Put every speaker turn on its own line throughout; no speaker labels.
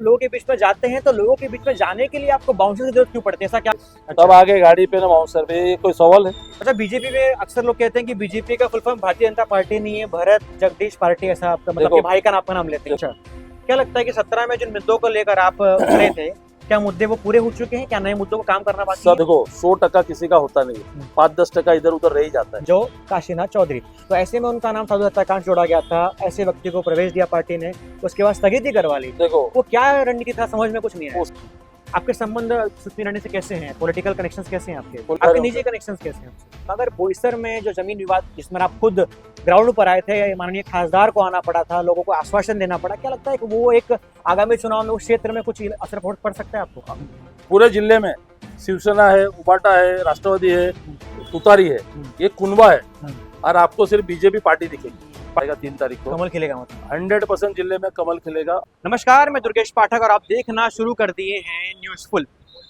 लोगों के बीच में जाते हैं तो लोगों के बीच में जाने के लिए आपको बाउंसर की जरूरत क्यों पड़ती है, ऐसा क्या?
तब आगे गाड़ी पे ना बाउंसर पे, ये कोई सवाल है?
अच्छा, बीजेपी में अक्सर लोग कहते हैं कि बीजेपी का full form Bharatiya Janata party नहीं है, भरत जगदीश पार्टी, ऐसा आपका मतलब
देखो,
कि भाई का नाम का नाम लेते हैं। अच्छा, क्या लगता है कि 17 में जिन मुद्दों को लेकर आप उतरे थे, क्या मुद्दे वो पूरे हो चुके हैं? क्या नए मुद्दों को काम करना बाकी
सब
है?
देखो 100% किसी का होता नहीं है, 5-10% इधर उधर रह ही जाता है।
जो काशीनाथ चौधरी, तो ऐसे में उनका नाम साधु हत्याकांड जोड़ा गया था, ऐसे व्यक्ति को प्रवेश दिया पार्टी ने, उसके बाद स्थगित ही करवा ली।
देखो
वो क्या रणनीति था, समझ में कुछ नहीं आया। आपके संबंध सुश्री रानी से कैसे हैं? पॉलिटिकल कनेक्शंस कैसे हैं आपके निजी कनेक्शंस कैसे हैं? अगर बोईसर में जो जमीन विवाद जिसमें आप खुद ग्राउंड पर आए थे, माननीय खासदार को आना पड़ा था, लोगों को आश्वासन देना पड़ा, क्या लगता है कि वो एक आगामी चुनाव में उस क्षेत्र में कुछ असर पड़ सकता है आपको?
पूरे जिले में शिवसेना है, उबाटा है, राष्ट्रवादी है, तुतारी है, ये कुनबा है, और आपको सिर्फ बीजेपी पार्टी दिखेगी। पाएगा 3 तारीख को
कमल खिलेगा मतलब
100% जिले में कमल खिलेगा।
नमस्कार, मैं दुर्गेश पाठक और आप देखना शुरू कर दिए हैं न्यूज़फुल।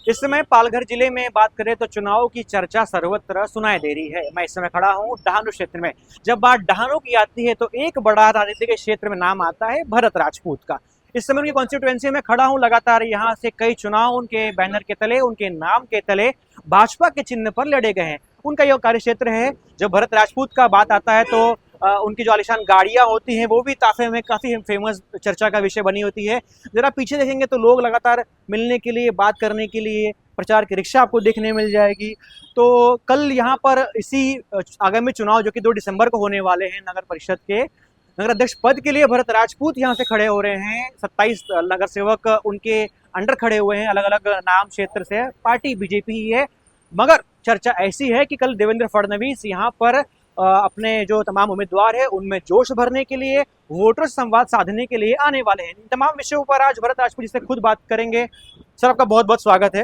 इस समय पालघर जिले में बात करें तो चुनाव की चर्चा सर्वत्र सुनाई दे रही है। मैं इस समय खड़ा हूं डहाणू क्षेत्र में। जब बात डहाणू की आती है तो एक बड़ा राजनीतिक क्षेत्र में नाम आता है भरत राजपूत का। इस समय उनकी कॉन्स्टिट्यूएंसी में खड़ा हूं, लगातार यहाँ से कई चुनाव उनके बैनर के तले, उनके नाम के तले भाजपा के चिन्ह पर लड़े गए हैं। उनका यह कार्य क्षेत्र है। जब भरत राजपूत का बात आता है तो उनकी जो आलिशान गाड़ियां होती हैं वो भी ताफे में काफी फेमस चर्चा का विषय बनी होती है। जरा पीछे देखेंगे तो लोग लगातार मिलने के लिए, बात करने के लिए, प्रचार की रिक्शा आपको देखने मिल जाएगी। तो कल यहाँ पर इसी आगामी चुनाव जो कि 2 दिसंबर को होने वाले हैं, नगर परिषद के नगर अध्यक्ष पद के लिए भरत राजपूत यहाँ से खड़े हो रहे हैं। 27 नगर सेवक उनके अंडर खड़े हुए हैं, अलग अलग नाम क्षेत्र से। पार्टी बीजेपी ही है, मगर चर्चा ऐसी है कि कल देवेंद्र फडणवीस यहाँ पर अपने जो तमाम उम्मीदवार है उनमें जोश भरने के लिए, वोटर से संवाद साधने के लिए आने वाले हैं। इन तमाम विषयों पर आज भरत राजपूत जिससे खुद बात करेंगे। सर, आपका बहुत बहुत स्वागत है।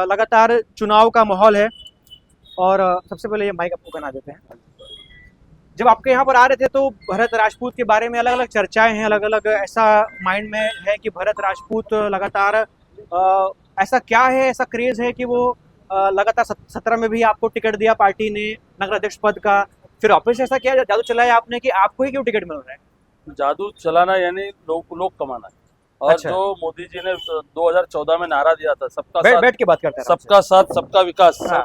लगातार चुनाव का माहौल है और सबसे पहले ये माइक आपको बना देते हैं। जब आपके यहाँ पर आ रहे थे तो भरत राजपूत के बारे में अलग अलग चर्चाएं हैं, अलग अलग ऐसा माइंड में है कि भरत राजपूत लगातार ऐसा क्या है, ऐसा क्रेज है कि वो लगातार 17 में भी आपको टिकट दिया पार्टी ने नगर अध्यक्ष पद का, फिर वापस ऐसा क्या जादू चलाया आपने कि आपको ही क्यों टिकट मिल रहा है?
जादू चलाना यानी लोग कमाना है। और
अच्छा।
जो मोदी जी ने 2014 में नारा दिया था, सबका साथ,
बैठ के बात करते हैं।
सबका साथ सबका विकास,
हाँ।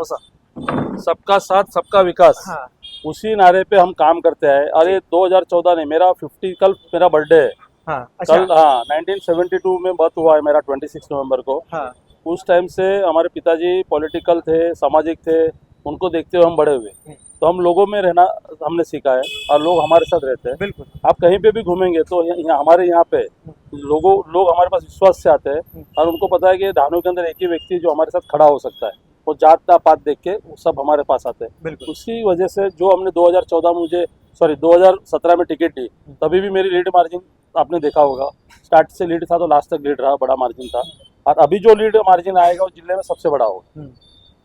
सबका साथ सबका विकास,
हाँ।
उसी नारे पे हम काम करते हैं। अरे 2014 नहीं, मेरा 50 कल मेरा बर्थडे है।
हाँ, अच्छा।
कल 1972 में बर्थ हुआ है मेरा, 26 नवंबर को।
हाँ।
उस टाइम से हमारे पिताजी पॉलिटिकल थे, सामाजिक थे, उनको देखते हुए हम बड़े हुए। तो हम लोगों में रहना हमने सीखा है और लोग हमारे साथ रहते हैं।
बिल्कुल।
आप कहीं पे भी घूमेंगे तो हमारे यहाँ पे लोग हमारे पास विश्वास से आते हैं और उनको पता है कि डहाणू के अंदर एक ही व्यक्ति जो हमारे साथ खड़ा हो सकता है। वो जात पात देख के वो सब हमारे पास आते हैं।
बिल्कुल।
उसी वजह से जो हमने 2017 में टिकट दी, तभी भी मेरी लीड मार्जिन आपने देखा होगा, स्टार्ट से लीड था तो लास्ट तक लीड रहा, बड़ा मार्जिन था। और अभी जो लीड मार्जिन आएगा वो जिले में सबसे बड़ा होगा।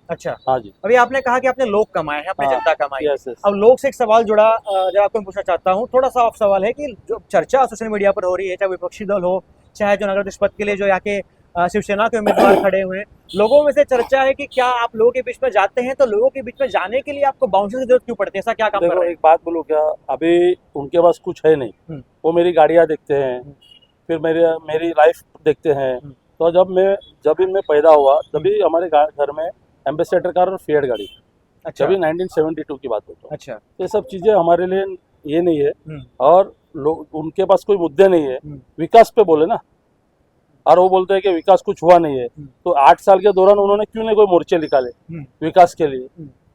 अच्छा।
हाँ जी।
अभी आपने कहा कि आपने लोग कमाए हैं, आपने
हाँ,
जनता कमाई है।
यस।
अब लोग से एक सवाल जुड़ा, जब आपको मैं पूछना चाहता हूँ, थोड़ा सा ऑफ सवाल है कि जो चर्चा सोशल मीडिया पर हो रही है, चाहे विपक्षी दल हो, चाहे जो नगर अध्यक्ष पद के लिए जो यहाँ के शिवसेना के उम्मीदवार खड़े हुए हैं, लोगों में से चर्चा है कि क्या आप लोगों के बीच में जाते हैं तो लोगों के बीच में जाने के लिए आपको बाउंसर की जरूरत क्यों पड़ती है, ऐसा क्या काम कर
देखो,
रहे हैं?
एक बात बोलूं क्या, अभी उनके पास कुछ है नहीं। वो मेरी गाड़ियां देखते हैं, फिर मेरी लाइफ देखते हैं। तो जब मैं पैदा हुआ तभी हमारे घर में एम्बेसडर कार और फिएट गाड़ी,
अच्छा।
जब 1972 की बात होता है।
अच्छा।
ये सब चीजें हमारे लिए ये नहीं है। और उनके पास कोई मुद्दे नहीं है। विकास पे बोले ना, और वो बोलते हैं कि विकास कुछ हुआ नहीं है। तो 8 साल के दौरान उन्होंने क्यों नहीं कोई मोर्चे निकाले विकास के लिए?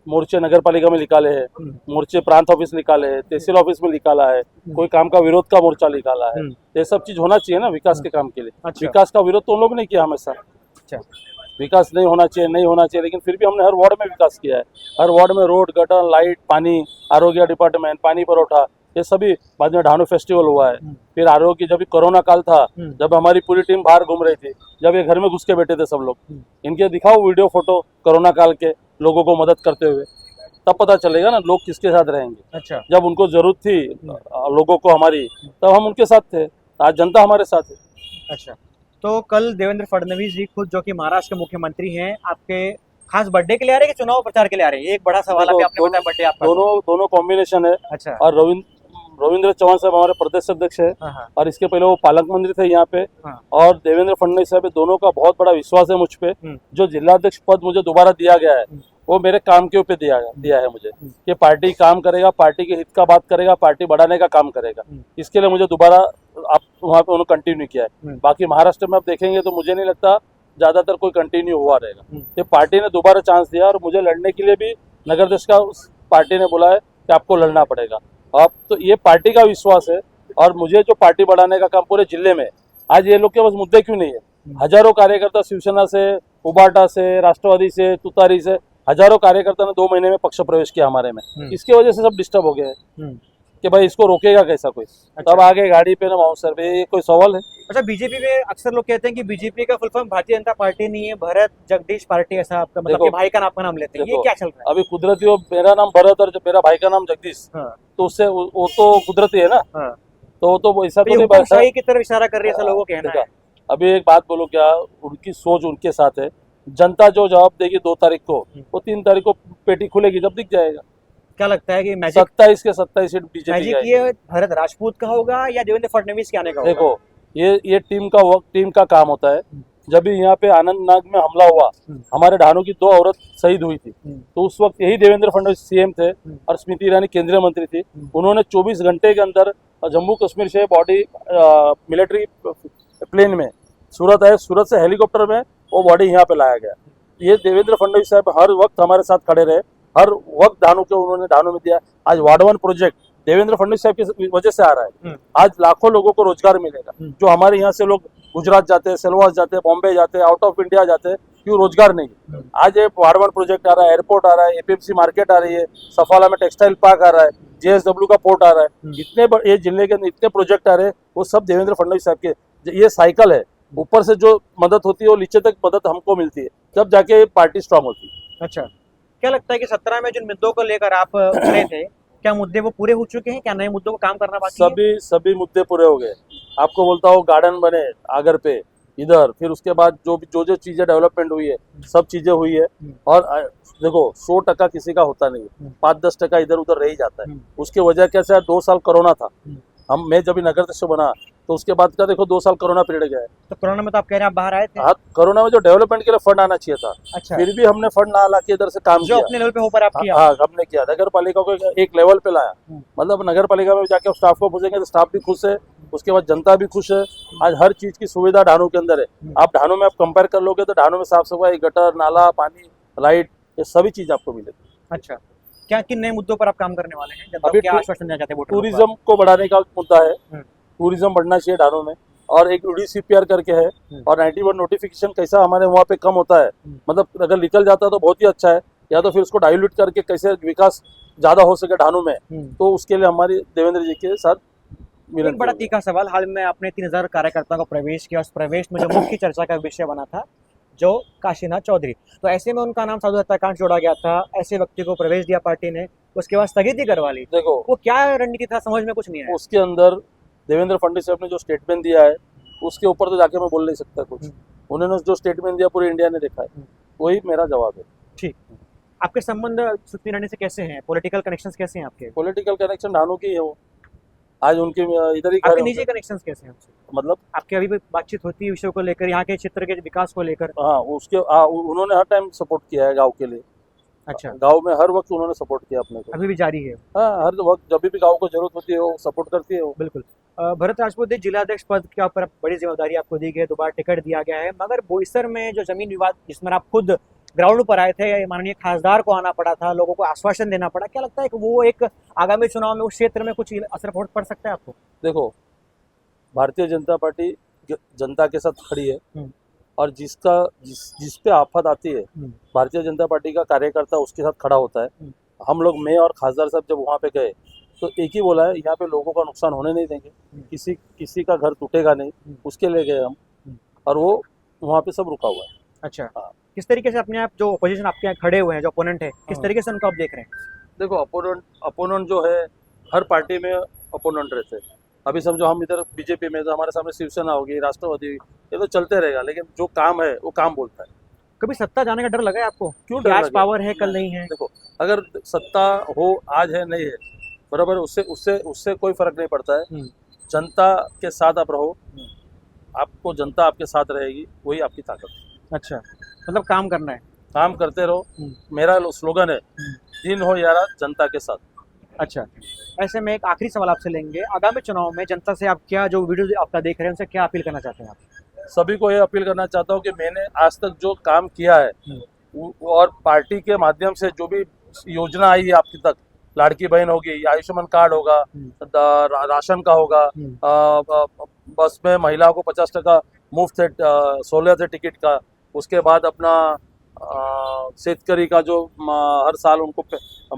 मोर्चे नगर पालिका में निकाले हैं, मोर्चे प्रांत ऑफिस निकाले हैं, तहसील ऑफिस में निकाला है, कोई काम का विरोध का मोर्चा निकाला है। ये सब चीज होना चाहिए ना विकास के काम के लिए।
अच्छा।
विकास का विरोध तो उन लोग ने किया हमेशा।
अच्छा।
विकास नहीं होना चाहिए, लेकिन फिर भी हमने हर वार्ड में विकास किया है। हर वार्ड में रोड, गटर, लाइट, पानी, आरोग्य डिपार्टमेंट, पानी पुरवठा, ये सभी। बाद में डहाणू फेस्टिवल हुआ है, फिर आरोग्य, जब भी कोरोना काल था, जब हमारी पूरी टीम बाहर घूम रही थी, जब ये घर में घुस के बैठे थे सब लोग, इनके दिखाओ वीडियो फोटो कोरोना काल के लोगों को मदद करते हुए, तब पता चलेगा ना लोग किसके साथ रहेंगे।
अच्छा।
जब उनको जरूरत थी लोगों को हमारी, तब हम उनके साथ थे, आज जनता हमारे साथ है।
अच्छा, तो कल देवेंद्र फडणवीस जी खुद, जो कि महाराष्ट्र के मुख्यमंत्री हैं, आपके खास बर्थडे के लिए आ रहे हैं कि चुनाव प्रचार के लिए आ रहे हैं? एक बड़ा सवाल अभी आपने बताया, बर्थडे आपका।
दोनों कॉम्बिनेशन है।
अच्छा।
और रविंद्र चौहान साहब हमारे प्रदेश अध्यक्ष है
हाँ।
और इसके पहले वो पालक मंत्री थे यहाँ पे।
हाँ।
और देवेंद्र फडणवीस साहब, दोनों का बहुत बड़ा विश्वास है मुझ पे। जो जिलाध्यक्ष पद मुझे दोबारा दिया गया है वो मेरे काम के ऊपर दिया है मुझे, कि पार्टी काम करेगा, पार्टी के हित का बात करेगा, पार्टी बढ़ाने का काम करेगा। इसके लिए मुझे दोबारा आप वहाँ पे उन्होंने कंटिन्यू किया है। बाकी महाराष्ट्र में आप देखेंगे तो मुझे नहीं लगता ज्यादातर कोई कंटिन्यू हुआ रहेगा। ये पार्टी ने दोबारा चांस दिया और मुझे लड़ने के लिए भी नगरदेश का उस पार्टी ने बोला है कि आपको लड़ना पड़ेगा। अब तो ये पार्टी का विश्वास है और मुझे जो पार्टी बढ़ाने का काम पूरे जिले में, आज ये लोग के पास मुद्दे क्यों नहीं है? हजारों कार्यकर्ता शिवसेना से, उबाटा से, राष्ट्रवादी से, तुतारी से, हजारों कार्यकर्ता ने 2 महीने में पक्ष प्रवेश किया हमारे में। इसकी वजह से सब डिस्टर्ब हो गए हैं कि भाई इसको रोकेगा कैसा कोई। तब आगे गाड़ी पे ना बाउंसर पे, ये कोई सवाल है?
अच्छा, बीजेपी में अक्सर लोग कहते हैं कि बीजेपी का full form Bharatiya Janata party नहीं है, भरत जगदीश पार्टी, ऐसा आपका मतलब
देखो,
कि भाई का आपका नाम लेते हैं, ये क्या चल रहा है?
अभी कुदरती हो, मेरा नाम भरत और मेरा भाई का नाम जगदीश, तो उससे वो तो कुदरती है ना। तो वो तो ऐसा तो नहीं
सही की तरफ इशारा कर रही है, ऐसा लोगों को कहना है।
अभी एक बात बोलो, क्या उनकी सोच उनके साथ है। जनता जो जवाब देगी 2 तारीख को, वो 3 तारीख को पेटी खुलेगी, जब दिख जाएगा।
क्या लगता है कि मैजिक
27 के 27 सीट बीजेपी
मैजिक ये भरत राजपूत का होगा या देवेंद्र फडणवीस के आने का होगा?
देखो, ये टीम का वर्क, टीम का काम होता है। जब भी यहाँ पे आनंदनाग में हमला हुआ, हमारे ढानों की 2 औरत शहीद हुई थी, तो उस वक्त यही देवेंद्र फडणवीस सीएम थे और स्मृति ईरानी केंद्रीय मंत्री थी। उन्होंने 24 घंटे के अंदर जम्मू कश्मीर से बॉडी मिलिट्री प्लेन में सूरत आए, सूरत से हेलीकॉप्टर में वो बॉडी यहाँ पे लाया गया। ये देवेंद्र फडणवीस साहब हर वक्त हमारे साथ खड़े रहे, हर वक्त उन्होंने ढानों में दिया। आज वाडवन प्रोजेक्ट देवेंद्र फडणवीस साहब की वजह से आ रहा है। आज लाखों लोगों को रोजगार मिलेगा। जो हमारे यहाँ से लोग गुजरात जाते हैं, सेलवास जाते हैं, बॉम्बे जाते हैं, आउट ऑफ इंडिया जाते हैं, क्यों रोजगार नहीं? आज ये वाडवन प्रोजेक्ट आ रहा है, एयरपोर्ट आ रहा है, एपीएमसी मार्केट आ रही है, सफाला में टेक्सटाइल पार्क आ रहा है, जेएसडब्ल्यू का पोर्ट आ रहा है। इतने ये जिले के इतने प्रोजेक्ट आ रहे हैं, वो सब देवेंद्र फडणवीस साहब के। ये साइकिल है, ऊपर से जो मदद होती है वो नीचे तक मदद हमको मिलती है, जब जाके पार्टी स्ट्रांग होती है।
अच्छा, क्या लगता है कि 17 में जिन मुद्दों को लेकर आप उतरे थे, क्या मुद्दे वो पूरे हो चुके हैं? क्या नए मुद्दों को काम करना बाकी है?
सभी मुद्दे पूरे हो गए। आपको बोलता हूँ, गार्डन बने आगर पे इधर, फिर उसके बाद जो चीजें डेवलपमेंट हुई है, सब चीजें हुई है। और देखो, 100% किसी का होता नहीं है, 5-10% इधर उधर रह ही जाता है। उसकी वजह कैसे है? 2 साल कोरोना था। मैं जब नगर अध्यक्ष बना तो उसके बाद का देखो 2 साल कोरोना पीरियड गया है।
तो कोरोना में तो आप कह रहे हैं आप बाहर आए थे।
हाँ, कोरोना में जो डेवलपमेंट के लिए फंड आना चाहिए था।
अच्छा।
फिर भी हमने फंड ना ला के इधर से काम
जो
किया,
अपने लेवल पे हो पर आप किया।
हाँ, हमने किया। नगर पालिका को एक लेवल पे लाया। मतलब नगर पालिका में जाके स्टाफ को पूछेंगे तो स्टाफ भी खुश है, उसके बाद जनता भी खुश है। आज हर चीज की सुविधा ढानों के अंदर है। आप ढानों में आप कंपेयर कर लोगे तो ढानों में साफ सफाई, गटर, नाला, पानी, लाइट, ये सभी चीज आपको मिलेगी।
अच्छा, क्या किन नए मुद्दों पर आप काम करने वाले हैं?
अभी
क्या आश्वासन देना चाहते हैं?
टूरिज्म को बढ़ाने का मुद्दा है। टूरिज्म बढ़ना चाहिए ढानों में। और एक UDCPR करके है, और 91 नोटिफिकेशन कैसा हमारे वहाँ पे कम होता है, मतलब अगर निकल जाता है तो बहुत ही अच्छा है, या तो फिर उसको डाइल्यूट करके कैसे विकास ज्यादा हो सके ढानों में, तो उसके लिए हमारी देवेंद्र जी के साथ
एक बड़ा तीखा सवाल। हाल में आपने 3000 कार्यकर्ताओं का प्रवेश किया, उस प्रवेश में जो मुख्य चर्चा का विषय बना था जो काशीनाथ चौधरी, तो ऐसे में उनका नाम साधु हत्याकांड जोड़ा गया था। ऐसे व्यक्ति को प्रवेश दिया पार्टी ने, उसके बाद स्थगित करवा ली।
देखो,
वो क्या रणनीति था, समझ में कुछ नहीं आया।
उसके अंदर देवेंद्र फडणवीस साहब ने जो स्टेटमेंट दिया है, उसके ऊपर तो जाके मैं बोल नहीं सकता कुछ। उन्होंने जो स्टेटमेंट दिया पूरे इंडिया ने देखा है, वही मेरा जवाब है।
ठीक। आपके संबंध स्मृति ईरानी से कैसे हैं? पॉलिटिकल कनेक्शंस कैसे हैं आपके?
पॉलिटिकल कनेक्शन ढानों की है वो। आज उनके इधर ही
आपके निजी कनेक्शंस कैसे हैं आपसे?
मतलब
आपके अभी भी बातचीत होती है विषयों को लेकर, यहाँ के क्षेत्र के विकास को लेकर?
हाँ, उन्होंने हर टाइम सपोर्ट किया है गांव के लिए।
अच्छा,
गांव में हर वक्त उन्होंने सपोर्ट किया अपने को।
अभी भी जारी है?
हाँ, हर वक्त जब भी गांव को जरूरत होती है वो सपोर्ट करती है वो।
बिल्कुल। भरत राजपूत जिलाध्यक्ष पद के ऊपर बड़ी जिम्मेदारी आपको दी गई है, दोबारा टिकट दिया गया है, मगर बोईसर में जो जमीन विवाद जिसमें आप खुद ग्राउंड पर आए थे, माननीय खासदार को आना पड़ा था, लोगों को आश्वासन देना पड़ा, क्या लगता है कि वो एक आगामी चुनाव में उस क्षेत्र में कुछ असर पड़ सकता है आपको?
देखो, भारतीय जनता पार्टी जनता के साथ खड़ी है, और जिस पे आफत आती है, भारतीय जनता पार्टी का कार्यकर्ता उसके साथ खड़ा होता है। हम लोग, मैं और खासदार साहब जब वहाँ पे गए तो एक ही बोला है, यहाँ पे लोगों का नुकसान होने नहीं देंगे, किसी का घर टूटेगा नहीं, उसके लिए गए हम, और वो वहाँ पे सब रुका हुआ है।
अच्छा, किस तरीके से अपने आप जो अपोजिशन आपके यहाँ खड़े हुए हैं, जो अपोनेंट है, किस तरीके से उनको आप देख रहे हैं?
देखो, अपोनेंट जो है, हर पार्टी में अपोनेंट रहते हैं। अभी समझो हम इधर बीजेपी में, तो हमारे सामने शिवसेना होगी, राष्ट्रवादी, ये तो चलते रहेगा, लेकिन जो काम है वो काम बोलता है।
कभी सत्ता जाने का डर लगा है आपको?
क्यों डर?
आज पावर है, कल नहीं है।
देखो, अगर सत्ता हो, आज है, नहीं है, बराबर। उससे उससे उससे कोई फर्क नहीं पड़ता है। जनता के साथ आप रहो, आपको जनता आपके साथ रहेगी, वही आपकी ताकत है।
अच्छा, मतलब काम करना है।
काम करते रहो, मेरा स्लोगन है, दिन हो यारा जनता के साथ।
अच्छा, ऐसे में एक आखिरी सवाल आपसे लेंगे, आगामी चुनाव में जनता से आप क्या, जो वीडियो आपका देख रहे हैं, उनसे क्या अपील करना चाहते हैं आप?
सभी को ये अपील करना चाहता हूँ कि मैंने आज तक जो काम किया है और पार्टी के माध्यम से जो भी योजना आई है आपकी तक, लाड़की बहन होगी, आयुष्मान कार्ड होगा, राशन का होगा, बस में महिलाओं को 50% मुफ्त है, 16 से टिकट का, उसके बाद अपना शेतकरी का जो हर साल उनको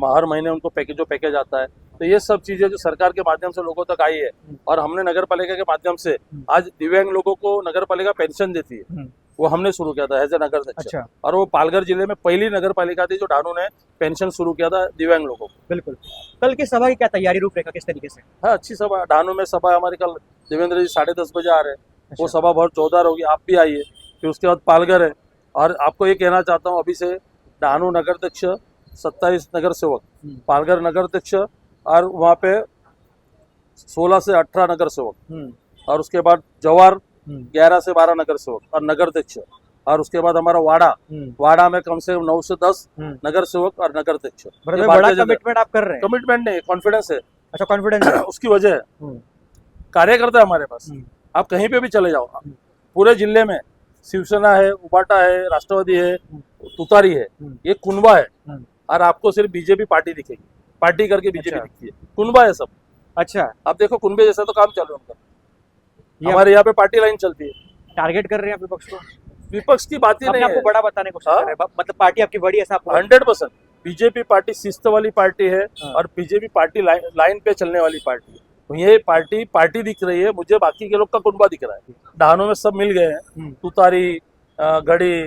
हर महीने उनको पैकेज आता है। तो ये सब चीजें जो सरकार के माध्यम से लोगों तक आई है, और हमने नगर पालिका के माध्यम से आज दिव्यांग लोगों को नगर पालिका पेंशन देती है, वो हमने शुरू किया था एज ए नगर अध्यक्ष।
अच्छा।
और वो पालघर जिले में पहली नगर पालिका थी जो ढानू ने पेंशन शुरू किया था दिव्यांग लोगों को।
बिल्कुल। कल की सभा की क्या तैयारी, रूपरेखा किस तरीके से?
हाँ, अच्छी सभा ढानू में सभा हमारी कल देवेंद्र जी 10:30 बजे आ रहे हैं।
अच्छा।
वो सभा बहुत जोरदार होगी, आप भी आइए। फिर उसके बाद पालघर है, और आपको ये कहना चाहता हूँ अभी से, ढानू नगर अध्यक्ष 27 नगर सेवक, पालघर नगर अध्यक्ष, और वहाँ पे 16 से 18 नगर सेवक, और उसके बाद जवार 11 से 12 नगर सेवक और नगर अध्यक्ष, और उसके बाद हमारा वाड़ा में कम से कम 9 से 10 नगर सेवक और नगर अध्यक्ष।
बड़ा कमिटमेंट आप कर रहे हैं?
कमिटमेंट नहीं, कॉन्फिडेंस है।
अच्छा, कॉन्फिडेंस है।
उसकी वजह है कार्यकर्ता है हमारे पास। आप कहीं पे भी चले जाओ, पूरे जिले में शिवसेना है, उबाटा है, राष्ट्रवादी है, तुतारी है, ये कुनबा है, और आपको सिर्फ बीजेपी पार्टी दिखेगी, पार्टी करके बीजेपी दिखती है, कुनबा है सब।
अच्छा,
आप देखो कुनबे जैसा तो काम चालू है उनका। हमारे यहाँ पे पार्टी लाइन चलती है।
टारगेट कर रहे हैं विपक्ष को?
विपक्ष की बात ही नहीं है,
आपको बड़ा बताने को कोशिश कर रहे हैं, मतलब पार्टी आपकी बड़ी, ऐसा आपको?
100% बीजेपी पार्टी शिस्त वाली पार्टी है, और बीजेपी पार्टी लाइन पे चलने वाली पार्टी है। तो ये पार्टी दिख रही है, मुझे बाकी के लोग का कुनबा दिख रहा है। ढानों में सब मिल गए हैं, तुतारी, गढ़ी,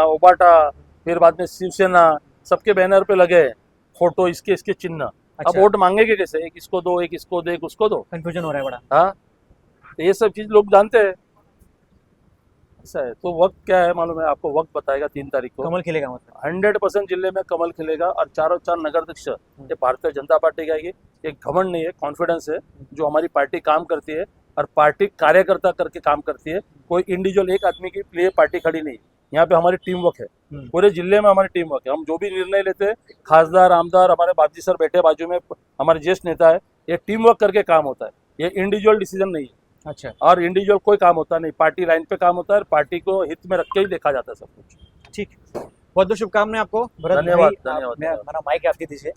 उबाटा, फिर बाद में शिवसेना, सबके बैनर पे लगे हैं फोटो, इसके चिन्ह। अब वोट मांगेंगे कैसे? एक इसको दो, एक इसको दो, एक उसको दो।
कंफ्यूजन हो रहा है बड़ा।
हाँ, तो ये सब चीज लोग जानते हैं। ऐसा है। तो वक्त क्या है मालूम है आपको? वक्त बताएगा 3 तारीख को।
कमल खिलेगा मतलब?
100% जिले में कमल खिलेगा, और चारों 4 नगर अध्यक्ष ये भारतीय जनता पार्टी का आएगी। एक घमंड नहीं है, कॉन्फिडेंस है, जो हमारी पार्टी काम करती है, और पार्टी कार्यकर्ता करके काम करती है। कोई इंडिविजुअल एक आदमी के लिए पार्टी खड़ी नहीं, यहाँ पे हमारी टीम वर्क है, पूरे जिले में हमारी टीम वर्क है। हम जो भी निर्णय लेते हैं, खासदार, आमदार, हमारे बाबजी सर बैठे बाजू में, हमारे ज्येष्ठ नेता है, ये टीम वर्क करके काम होता है, ये इंडिविजुअल डिसीजन नहीं है।
अच्छा। और
इंडिविजुअल कोई काम होता नहीं, पार्टी लाइन पे काम होता है, पार्टी को हित में रख के ही देखा जाता है सब कुछ।
ठीक, बहुत बहुत शुभकामनाएं आपको भरत भाई।
धन्यवाद।
हमारा माइक आपकी दीजिए।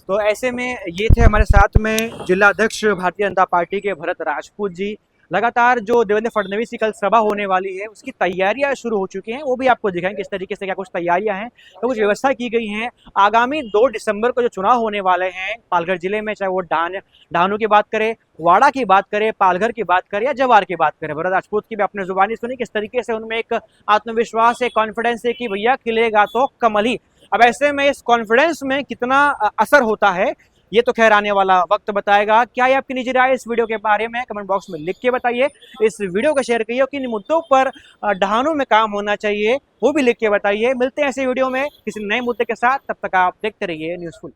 तो ऐसे में ये थे हमारे साथ में जिला अध्यक्ष भारतीय जनता पार्टी के भरत राजपूत जी। लगातार जो देवेंद्र फडणवीस की कल सभा होने वाली है, उसकी तैयारियां शुरू हो चुकी हैं, वो भी आपको दिखाएंगे किस तरीके से क्या कुछ तैयारियां हैं, तो कुछ व्यवस्था की गई हैं। आगामी 2 दिसंबर को जो चुनाव होने वाले हैं पालघर जिले में, चाहे वो ढानू की बात करें, वाड़ा की बात करें, पालघर की बात करें या जवार की बात करें, भरत राजपूत की भी अपने जुबानी सुनी किस तरीके से उनमें एक आत्मविश्वास है, कॉन्फिडेंस है कि भैया खिलेगा तो कमल ही। अब ऐसे में इस कॉन्फिडेंस में कितना असर होता है, ये तो खैर आने वाला वक्त बताएगा। क्या है आपकी निजी राय इस वीडियो के बारे में, कमेंट बॉक्स में लिख के बताइए। इस वीडियो को शेयर करिए, किन मुद्दों पर ढानू में काम होना चाहिए वो भी लिख के बताइए। मिलते हैं ऐसे वीडियो में किसी नए मुद्दे के साथ, तब तक आप देखते रहिए न्यूज़फुल।